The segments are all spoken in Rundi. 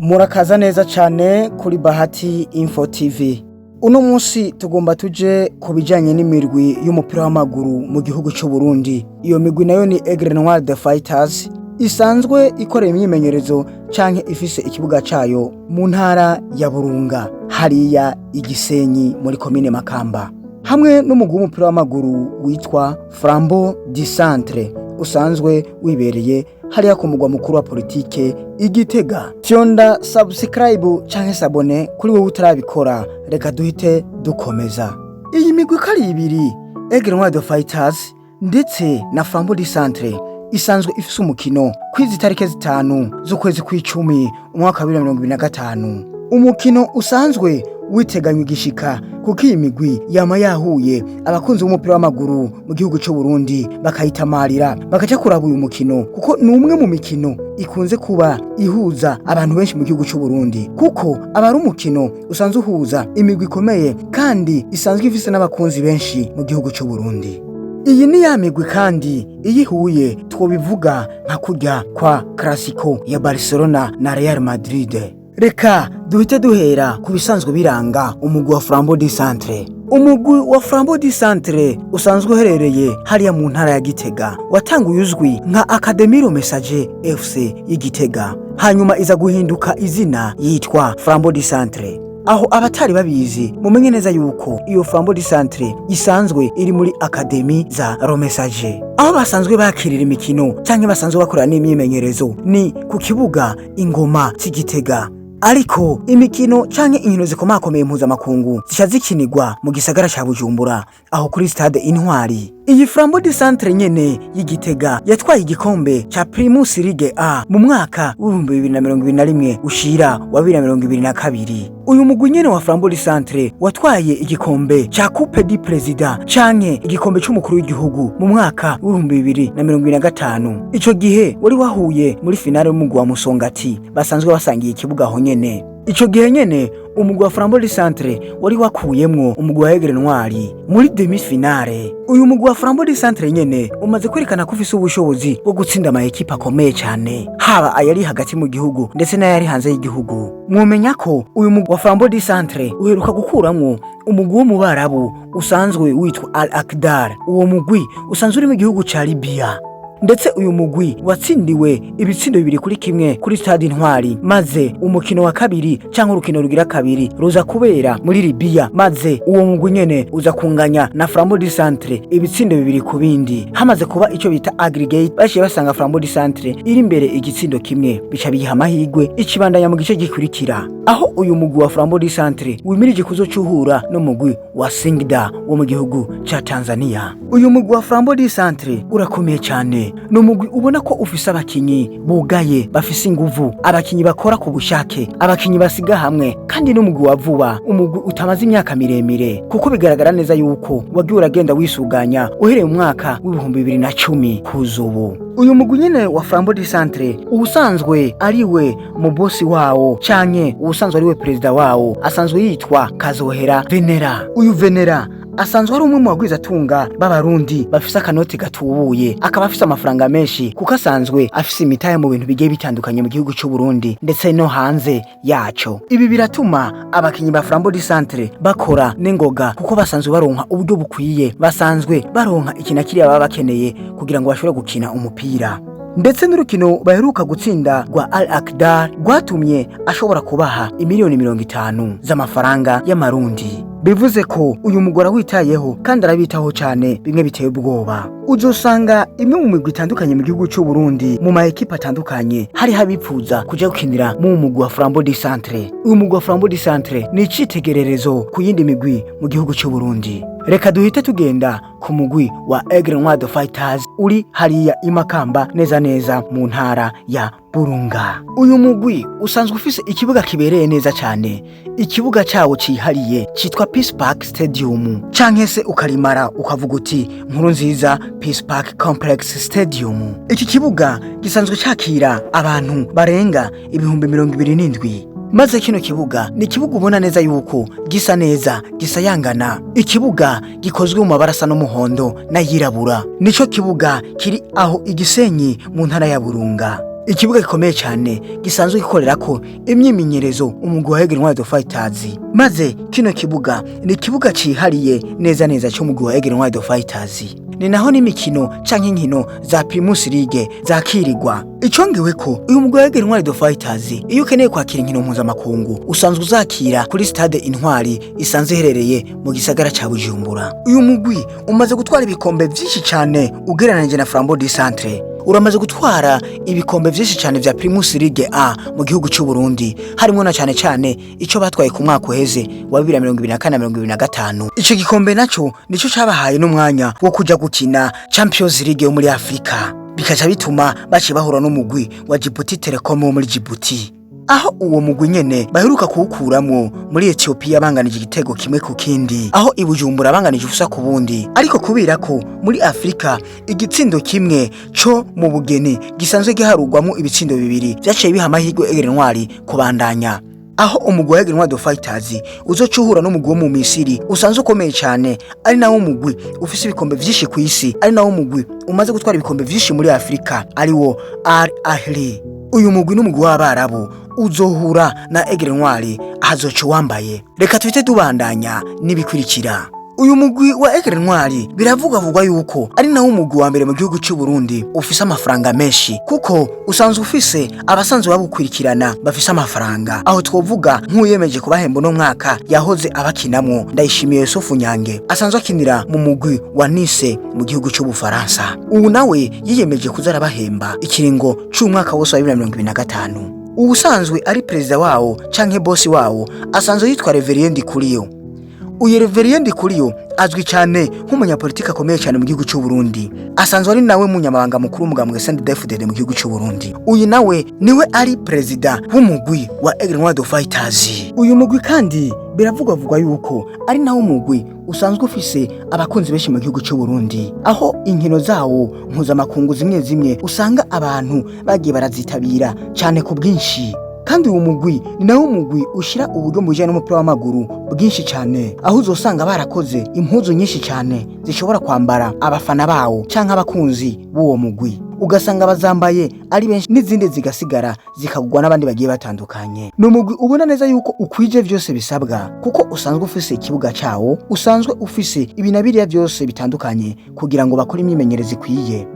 Murakaza neza cyane kuri Bahati Info TV. Uno munsi tugomba tuje kubijanye n'imirwi y'umupira w'amaguru mu gihugu cy'u Burundi. Iyo migwi nayo ni Aigle Noire the Fighters, isanzwe ikorera imyimenyerezo canke ifise ikibuga cayo mu ntara ya Burunga, hariya Igisenyi muri komine Makamba. Hamwe n'umugwi w'umupira w'amaguru witwa Flambeau du Centre, usanzwe wibereye hariya ku mugwa mukuru wa politike Igitega. Fyonda subscribe canke sabone kuri wowe utarabikora, reka duhite dukomeza. Iyi migwi kari ibiri, Aigle Noire the Fighters ndetse na Flambeau du Centre, isanzwe ifise umukino kwizi tarike 5 z'ukwezi kw'icumi umwaka wa 2025. Umukino usanzwe witeganywe igishika kuko iyi migwi yama yahuye abakunzi b'umupira w'amaguru mu gihugu cy'u Burundi bakayitamarira bakaca kuraba uyu mukino, kuko ni umwe mu mikino ikunze kuba ihuza abantu benshi mu gihugu cy'u Burundi, kuko abari umukino usanzwe uhuza imigwi ikomeye kandi isanzwe ifise n'abakunzi benshi mu gihugu cy'u Burundi. Iyi ni ya migwi kandi iyihuye twobivuga nka kurya kwa Clasico ya Barcelona na Real Madrid. Reka duhite duhera ku bisanzwe biranga umugwi wa Flambeau du Centre. Umugwi wa Flambeau du Centre usanzwe uherereye hariya mu ntara ya Gitega, watanguye uzwi nka Académie Message FC y'Igitega, hanyuma iza guhinduka izina yitwa Flambeau du Centre. Aho abatari babizi mumenye neza yuko iyo Flambeau du Centre isanzwe iri muri Académie za Message, aho basanzwe bakirira imikino canke basanzwe bakorana n'imyimenyerezo ni ku kibuga Ingoma cy'Igitega. Ariko imikino canke inkino zikomakomeye mpuzamakungu zica zikinirwa mu gisagara ca Bujumbura, aho kuri stade Intwari. Iyi Flambeau du Centre nyene y'Igitega yatwaye igikombe ca Primus Ligue A mu mwaka wa 2021 ushira wa 2022. Uyu mugwi nyene wa Flambeau du Centre watwaye igikombe ca Coupe du Président canke igikombe c'umukuru w'igihugu mu mwaka wa 2025. Ico gihe wari wahuye muri finale y'umugwi wa Musongati, basanzwe basangiye ikibuga aho nyene. Ico gihe nyene umugwi wa Flambeau du Centre wari wakuyemwo umugwi wa Aigle Noire muri demi-finale. Uyu mugwi wa Flambeau du Centre nyene umaze kwerekana ko ufise ubushobozi bwo gutsinda ama ekipa akomeye cyane, haba ayari hagati mu gihugu ndetse n'ayari hanze y'igihugu. Mwomenya ko uyu mugwi wa Flambeau du Centre uheruka gukuramwo umugwi wo mu Barabu usanzwe witwa Al-Akdar. Uwo mugwi usanzwe uri mu gihugu ca Libya. Ndetse uyu mugwi watsindiwe ibitsindo 2-1 kuri stade Intwari, maze umukino wa kabiri cyangwa urukino rugira kabiri ruza kubera muri Libya, maze uwo mugwi nyene uza kunganya na Flambeau du Centre ibitsindo 2-2. Hamaze kuba ico bita aggregate, bashiye basanga Flambeau du Centre iri imbere igitsindo kimwe, bica biha amahirwe ikibandanya mu gice gikurikira, aho uyu mugwi wa Flambeau du Centre wimirije kuzocuhura no mugwi wa Singida wo mu gihugu ca Tanzania. Uyu mugwi wa Flambeau du Centre urakomeye cyane, no mugwi ubona ko ufise abakinyi bugaye bafise inguvu, abakinyi bakora ku bushake, abakinyi basiga hamwe, kandi no mugwi wa vuba, umugwi utamaze imyaka miremire, kuko bigaragara neza yuko wagiye uragenda wisuganya uhereye mu mwaka wa 2010 kuzubu. Uyu mugwi nyene wa Flambeau du Centre ubusanzwe ariwe mu bosi wawo canke ubusanzwe ariwe perezida wawo, asanzwe yitwa Kazohera Venera. Uyu Venera asanzwe ari umwe mu bagwiza tunga b'abarundi bafise akanoti gatubuye, akaba afise amafaranga menshi kuko asanzwe afise imitahe mu bintu bigiye bitandukanye mu gihugu cy'u Burundi ndetse no hanze yaco. Ibi biratuma abakinyi ba Flambeau du Centre bakora n'ingoga, kuko basanzwe baronka uburyo bukwiye, basanzwe baronka ikina kiriya baba bakeneye kugira ngo bashobore gukina umupira. Ndetse n'urukino baheruka gutsinda rwa Al-Akdar rwatumye ashobora kubaha imiliyoni 50 z'amafaranga y'amarundi. Bivuze ko uyu mugora witayeho kandi arabitaho cyane, bimwe biteye ubwoba. Uzosanga imwe mu migwi itandukanye mu gihugu cy'u Burundi mu ma ekipa atandukanye hari habipfuza kuja gukinira mu mugwi wa Flambeau du Centre. Uyu mugwi wa Flambeau du Centre ni icitegererezo ku yindi migwi mu gihugu cy'u Burundi. Reka duhite tugenda ku mugwi wa Aigle Noire the Fighters uri hariya Imakamba, neza neza mu ntara ya Burunga. Uyu mugwi usanzwe ufise ikibuga kibereye neza cyane, ikibuga cyawo cihariye citwa Peace Park Stadium, canke se ukarimara ukavuga uti Nkuru nziza Peace Park Complex Stadium. Iki kibuga gisanzwe cyakira abantu barenga 27,000. Maze kino kibuga ni kibuga ubona neza yuko gisa neza, gisayangana. Ikibuga gikozwe mu mabara asa n'umuhondo na yirabura. Nico kibuga kiri aho Igisenyi mu ntara ya Burunga. ikibuga gikomeye cyane gisanzwe gikorerako imyimenyerezo umugwi wa Aigle Noire Fighters. Maze kino kibuga ni ikibuga cihariye neza neza cyo umugwi wa Aigle Noire Fighters. Ni naho n'imikino canke inkino za Primus League zakirirwa. Icongewe ko uyu mugwi wa Aigle Noire Fighters iyo ukeneye kwakira inkino mpuzamakungu usanzwe uzakira kuri stade Intwari isanzwe iherereye mu gisagara ca Bujumbura. Uyu mugwi umaze gutwara ibikombe vyinshi cyane ugereranije na Flambeau du Centre. Uramaze gutwara ibikombe vyinshi cyane vya Primus League A mu gihugu cy'u Burundi, harimo na cyane ico batwaye ku mwaka uheze wa 2024-2025. Ico gikombe naco nico cabahaye n'umwanya wo kuja gukina Champions League yo muri Afrika, bikaca bituma baci bahura n'umugwi wa Djibouti Telecom wo muri Djibouti, aho uwo mugwi nyene baheruka kuwukuramwo muri Ethiopia banganije igitego kimwe ku kindi, aho ibujumbura banganije ubusa ku bundi. Ariko kubera ko muri Afrika igitsindo kimwe co mu bugeni gisanzwe giharugwamo ibitsindo bibiri vyaciye biha amahirwe Aigle Noire kubandanya, aho umugwi wa Aigle Noire Fighters uzocuhura n'umugwi wo mu Misiri usanzwe ukomeye cyane, ari nawo mugwi ufise ibikombe vyinshi ku isi, ari nawo mugwi umaze gutwara ibikombe vyinshi muri Afrika, ari wo Al Ahly. Uyu mugwi n'umugwi w'Abarabu uzohura na Aigle Noire ahazoca wambaye. Reka twite tubandanya nibikurikira. Uyu mugwi wa Aigle Noire biravugwa yuko ari nawo umugwi wa mbere mu gihugu cy'u Burundi ufise amafaranga menshi, kuko usanzwe ufise abasanzwe babukurikirana bafise amafaranga, aho twovuga nk'uyemeje kubahembo no mwaka yahoze abakinamwo Ndayishimiye Yusufu Nyange asanzwe akinira mu mugwi wa Nice mu gihugu cy'u Bufaransa. Ubu nawe yiyemeje kuzarabahemba ikiringo c'umwaka wose wa 2025. Ubusanzwe ari perezida wawo canke boss wawo asanzwe yitwa Reverend Kuriyo. Uyu Reverend Kuriyo azwi cyane nk'umunyapolitika akomeye cyane mu gihugu cy'u Burundi, asanzwe ari nawe munyamabanga mukuru umugambwe CNDD-FDD mu gihugu cy'u Burundi. Uyu nawe niwe ari perezida w'umugwi wa Aigle Noire Fighters. Uyu mugwi kandi biravugwa yuko ari nawo mugwi usanzwe ufise abakunzi benshi mu gihugu cy'u Burundi, aho inkino zawo mpuzamakungu zimwe usanga abantu bagiye barazitabira cyane ku bwinshi. Kandi uwo mugwi ni nawo mugwi ushira uburyo mu bijanye n'umupira w'amaguru bwinshi cyane, aho uzosanga barakoze impuzu nyinshi cyane zishobora kwambara abafana bawo canke abakunzi b'uwo mugwi, ugasanga bazambaye ari benshi n'izindi zigasigara zikagurwa n'abandi bagiye batandukanye. Ni umugwi ubona neza yuko ukwije vyose bisabwa, kuko usanzwe ufise ikibuga cawo, usanzwe ufise ibinabiriya byose bitandukanye kugira ngo bakore imyimenyerezo ikwiye.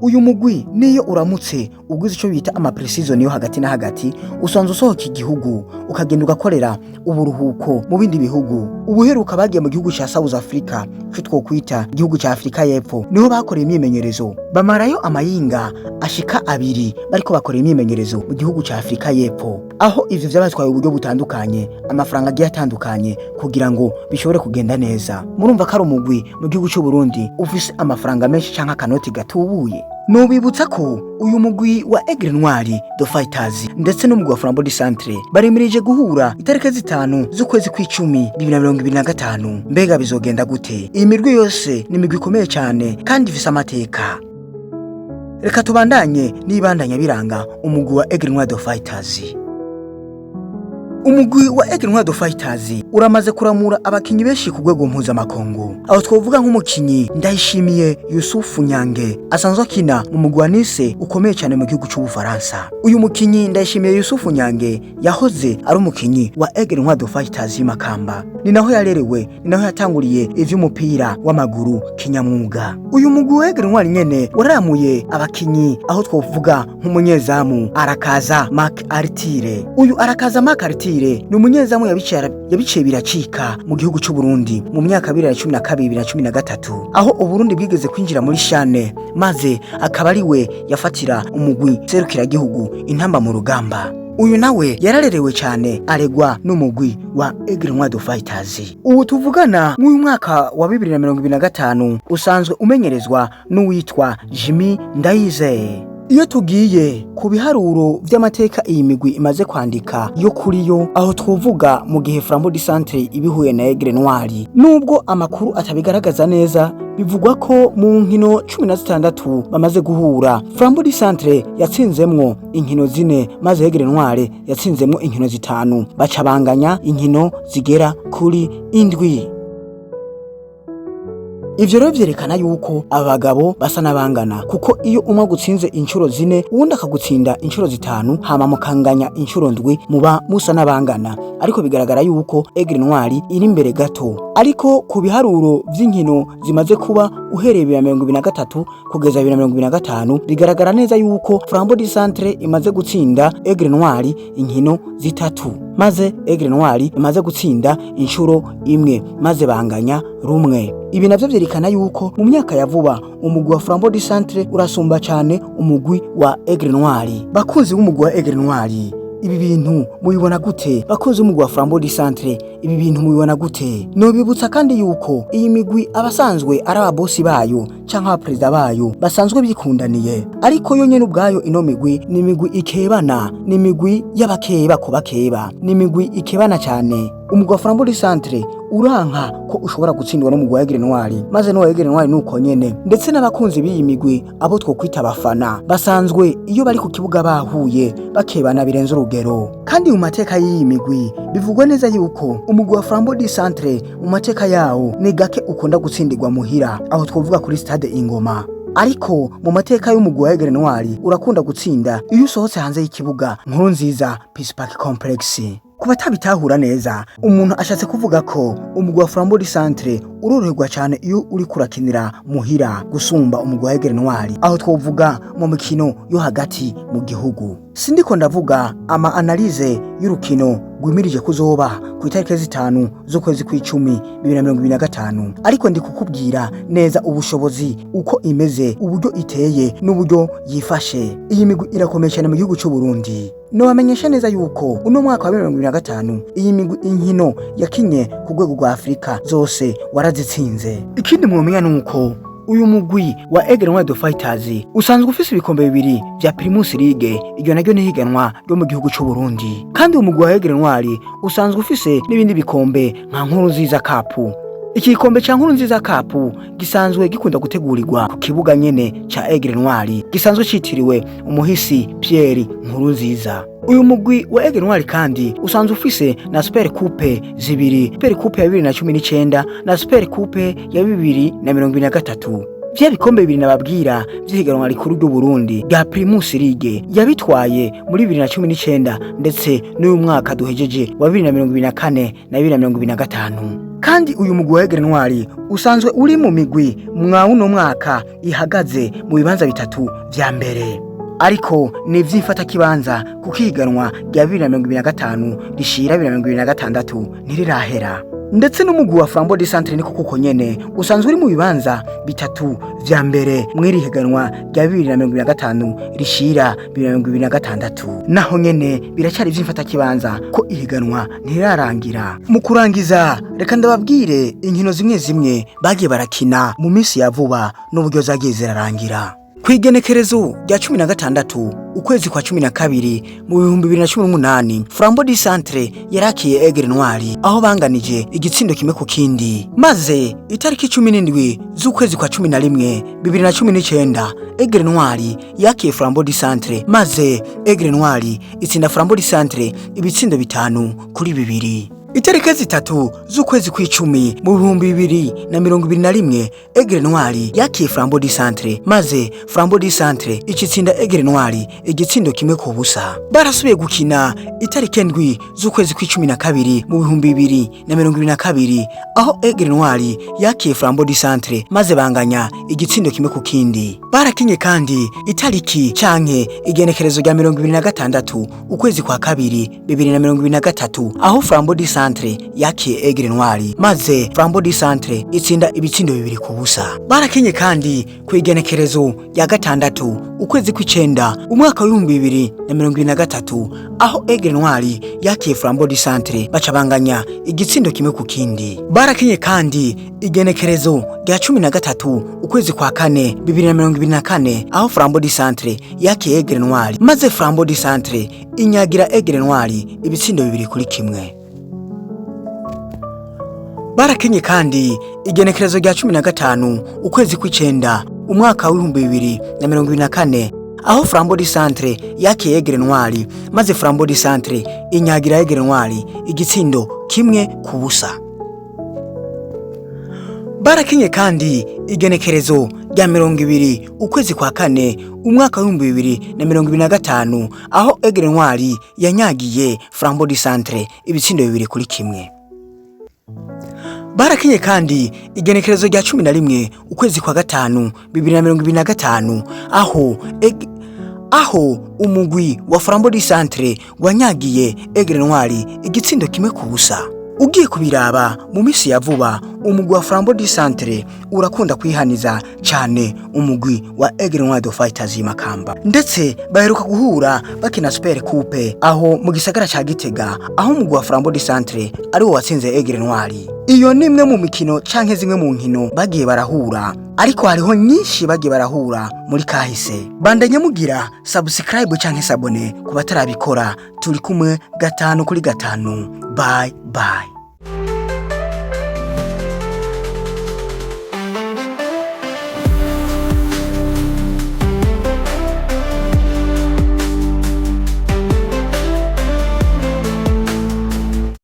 Uyu mugwi niyo uramutse uguze ico bita ama pre-season yo hagati na hagati, usanzwe usohoka igihugu ukagenda ugakorera uburuhuko mu bindi bihugu. Ubuheruka bagiye mu gihugu ca South Africa, cyo twokwita igihugu ca Afrika y'Epfo, niho bakoreye imyimenyerezo, bamarayo amayinga ashika 2 bariko bakoreye imyimenyerezo mu gihugu ca Afrika y'Epfo, aho ivyo vyabatwaye uburyo butandukanye, amafaranga agiye atandukanye kugira ngo bishobore kugenda neza. Murumva ko ari umugwi mu gihugu cy'u Burundi ufise amafaranga menshi canke akanoti gatubuye. Nobibutsa ko uyu mugwi wa Aigle Noire Fighters ndetse n'umugwi wa Flambeau du Centre baremirije guhura itariki 5 z'ukwezi kw'icumi 2025. Mbega bizogenda gute? Iyi mirwi yose ni imigwi ikomeye cyane kandi ifise amateka. Reka tubandanye n'ibandanya biranga umugwi wa Aigle Noire Fighters. Umugwi wa Aigle Noire Fighters uramaze kuramura abakinyi benshi ku rwego mpuzamakungu, aho twovuga nk'umukinyi Ndayishimiye Yusufu Nyange asanzwe akina mu mugwi wa Nice ukomeye cyane mu gihugu cy'u Bufaransa. Uyu mukinyi Ndayishimiye Yusufu Nyange yahoze ari umukinyi wa Aigle Noire Fighters y'Imakamba, ni naho yarerewe, ni naho yatanguriye ivy'umupira w'amaguru kinyamwuga. Uyu mugwi wa Aigle Noire nyene waramuye abakinyi, aho twovuga nk'umunyezamu Arakaza Mark Artire. Uyu Arakaza Mark Artire ni umunyezamu yabiciye biracika mu gihugu cy'u Burundi mu myaka 2012-2013, aho Uburundi bwigeze kwinjira muri shane, maze akaba ari we yafatira umugwi serukira gihugu intamba mu rugamba. Uyu nawe yararerewe cyane, aregwa n'umugwi wa Aigle Noire Fighters. Ubu tuvugana mu mwaka wa 2025 usanzwe umenyerezwa n'uwitwa Jimmy Ndayizeye. Iyo tugiye ku biharuro vy'amateka iyi migwi imaze kwandika yo kuri yo, aho twovuga mu gihe Flambeau du Centre ibihuye na Aigle Noire, nubwo amakuru atabigaragaza neza, bivugwa ko mu nkino 16 bamaze guhura Flambeau du Centre yatsinzemwo inkino 4, maze Aigle Noire yatsinzemwo inkino 5, bacabanganya inkino zigera kuri 7. ivyo rero vyerekana yuko abagabo basa n'abangana kuko iyo umwe gutsinze inshuro 4 uwundi akagutsinda inshuro 5 hama mukanganya inshuro 7 muba musa n'abangana ariko bigaragara yuko Aigle Noire iri imbere gato ariko ku biharuro vy'inkino zimaze kuba uhereye 2023 kugeza 2025 bigaragara neza yuko Flambeau du Centre imaze gutsinda Aigle Noire inkino zitatu maze Aigle Noire imaze gutsinda inshuro 1 maze banganya rumwe. Ibi navyo vyerekana yuko mu myaka ya vuba umugwi wa Flambeau du Centre urasumba cyane umugwi wa Aigle Noire. Bakunzi b'umugwi wa Aigle Noire, ibi bintu mubibona gute? Bakunzi b'umugwi wa Flambeau du Centre, ibi bintu mubibona gute? No bibutsa kandi yuko iyi migwi abasanzwe ari ababosi bayo canke abaperezida bayo basanzwe bikundaniye, ariko yo nyene ubwayo ino migwi ni migwi ikebana, ni migwi y'abakeba ku bakeba, ni migwi ikebana cyane. Umugwi wa Flambeau du Centre uranka ko ushobora gutsindwa n'umugwi wa Aigle Noire, maze no wa Aigle Noire nuko nyene. Ndetse n'abakunzi b'iyi migwi abo twokwita abafana basanzwe iyo bari ku kibuga bahuye bakebana birenze urugero. Kandi mu mateka y'iyi migwi bivugwa neza yuko umugwi wa Flambeau du Centre mu mateka yawo ni gake ukunda gutsindirwa muhira, aho twovuga kuri stade Ingoma. Ariko mu mateka y'umugwi wa Aigle Noire urakunda gutsinda iyo usohotse hanze y'ikibuga Nkuru nziza Peace Park Complex. Kuba tabitahura neza, umuntu ashatse kuvuga ko umugwi wa Flambeau du Centre uroroherwa cyane iyo uri kurakinira muhira gusumba umugwi wa Aigle Noire, aho twovuga mu mikino yo hagati mu gihugu. Sindiko ndavuga ama analyse y'urukino rwimirije kuzoba ku itariki 5 z'ukwezi kw'icumi 2025, ariko ndi kukubwira neza ubushobozi uko imeze, uburyo iteye n'uburyo yifashe. Iyi migwi irakomeye cyane mu gihugu cy'u Burundi. No bamenyesha neza yuko uno mwaka wa 2025 iyi migwi inkino yakinye ku rwego rwa Afrika zose warazitsinze. Ikindi mwomenya nuko uyu mugwi wa Aigle Noire de Fighters usanzwe ufise ibikombe bibiri vya Primus League, iryo naryo ni higanwa ryo mu gihugu cy'u Burundi. Kandi umugwi wa Aigle Noire usanzwe ufise n'ibindi bikombe nka Nkuru nziza Cup. Iki gikombe ca Nkuru nziza Cup gisanzwe gikunda gutegurirwa ku kibuga nyene ca Aigle Noire, gisanzwe citiriwe umuhisi Pierre Nkuru nziza. Uyu mugwi wa Aigle Noire kandi usanzwe ufise na Super Coupe zibiri, Super Coupe ya 2019 na Super Coupe ya 2023. Vya bikombe bibiri nababwira vy'ihiganwa rikuru ry'u Burundi rya Primus League yabitwaye muri 2019 ndetse n'uyu mwaka duhejeje wa 2024 na 2025. Kandi uyu mugwi wa Aigle Noire usanzwe uri mu migwi mwawuno mwaka ihagaze mu bibanza bitatu vya mbere, ariko ni vyifata kibanza kukiganwa rya 2025 rishira 2026 ntirirahera. Ndetse n'umugwi wa Flambeau du Centre niko kuko nyene usanzwe uri mu bibanza bitatu vya mbere mwiri higanwa rya 2025 rishira 2026. Naho nyene biracyari vyifata kibanza ko ihiganwa ntirarangira. Mu kurangiza reka ndababwire inkino zimwe zimwe bagiye barakina mu minsi ya vuba n'uburyo zagiye zirarangira. Kwigenekerezo rya 16 ukwezi kwa 12 mu 2018 Flambeau du Centre yarakiye Aigle Noire aho banganije igitsindo kimwe ku kindi, maze itariki 17 z'ukwezi kwa 11 2019 Aigle Noire yakiye Flambeau du Centre, maze Aigle Noire itsinda Flambeau du Centre ibitsindo 5-2. Itariki 3 z'ukwezi kw'icumi mu 2021 Aigle Noire yakiye Flambeau du Centre, maze Flambeau du Centre ikitsinda Aigle Noire igitsindo kimwe ku busa. Barasubiye gukina itariki 7 z'ukwezi kw'icumi mu 2022 aho Aigle Noire yakiye Flambeau du Centre, maze banganya igitsindo kimwe ku kindi. Barakinye kandi itariki canke igenekerezo rya 26 ukwezi kwa 2 2023 aho Flambeau du Centre yakiye Aigle Noire, maze Flambeau du Centre itsinda ibitsindo 2 ku busa. Barakinye kandi ku igenekerezo rya 6 ukwezi kw'icenda umwaka wa 2023 aho Aigle Noire yakiye Flambeau du Centre baca banganya igitsindo kimwe ku kindi. Barakinye kandi igenekerezo rya 13 ukwezi kwa 4 2024 aho Flambeau du Centre yakiye Aigle Noire, maze Flambeau du Centre inyagira Aigle Noire ibitsindo 2-1. Barakinye kandi igenekerezo rya 15 ukwezi kw'icenda umwaka wa 2024 aho Flambeau du Centre yakiye Aigle Noire, maze Flambeau du Centre inyagira Aigle Noire igitsindo 1 ku busa. Barakinye kandi igenekerezo rya 20 ukwezi kwa kane umwaka wa 2025 aho Aigle Noire yanyagiye Flambeau du Centre ibitsindo 2-1. Barakinye kandi igenekerezo rya 11 ukwezi kwa gatanu 2025 aho umugwi wa Flambeau du Centre wanyagiye Aigle Noire igitsindo 1-0. Ugiye kubiraba mu misi ya vuba umugwi wa Flambeau du Centre urakunda kwihaniza cyane umugwi wa Aigle Noire Fighters y'Imakamba, ndetse baheruka guhura bakina Super Coupe aho mu gisagara ca Gitega, aho umugwi wa Flambeau du Centre ari wo watsinze Aigle Noire. Iyo nimwe mu mikino canke zimwe mu nkino bagiye barahura, ariko hariho nyinshi bagiye barahura muri kahise. Bandanye mugira subscribe canke sabone ku batarabikora. Turi kumwe 5 kuri 5. Bye bye.